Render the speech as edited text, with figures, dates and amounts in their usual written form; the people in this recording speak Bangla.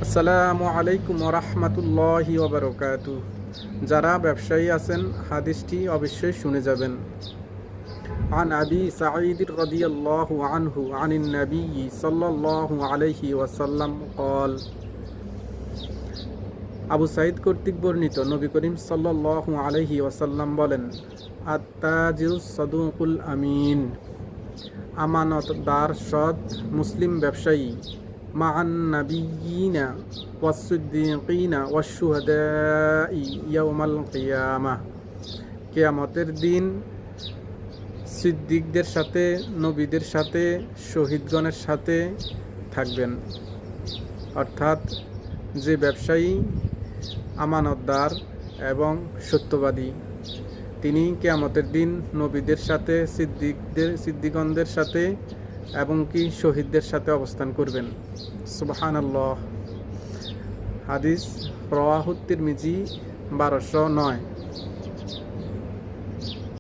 আসসালামু আলাইকুম রাহমাতুল্লাহি ওয়া বারাকাতুহু। যারা ব্যবসায়ী আছেন হাদিসটি অবশ্যই শুনে যাবেন। আন আবি সাঈদ রাদিয়াল্লাহু আনহু আনিন নবী সাল্লাল্লাহু আলাইহি ওয়াসাল্লাম قال আবু সাঈদ কর্তৃক বর্ণিত নবী করিম সাল্লাল্লাহু আলাইহি ওয়াসাল্লাম বলেন, আত-তাজিরুস সাদুকুল আমিন, আমানতদার সৎ মুসলিম ব্যবসায়ী, মা'আন নাবিয়্যিনা ওয়াস-সিদ্দীকিনা ওয়াশ-শুহাদাই ইয়াওমাল কিয়ামাহ, কিয়ামতের দিন সিদ্দিকদের সাথে, নবীদের সাথে, শহীদগণের সাথে থাকবেন। অর্থাৎ যে ব্যবসায়ী আমানতদার এবং সত্যবাদী, তিনি কিয়ামতের দিন নবীদের সাথে, সিদ্দিকগণদের সাথে এবং কি শহীদদের সাথে অবস্থান করবেন। সুবহানাল্লাহ। হাদিস রাওয়াহু তিরমিজি 1209।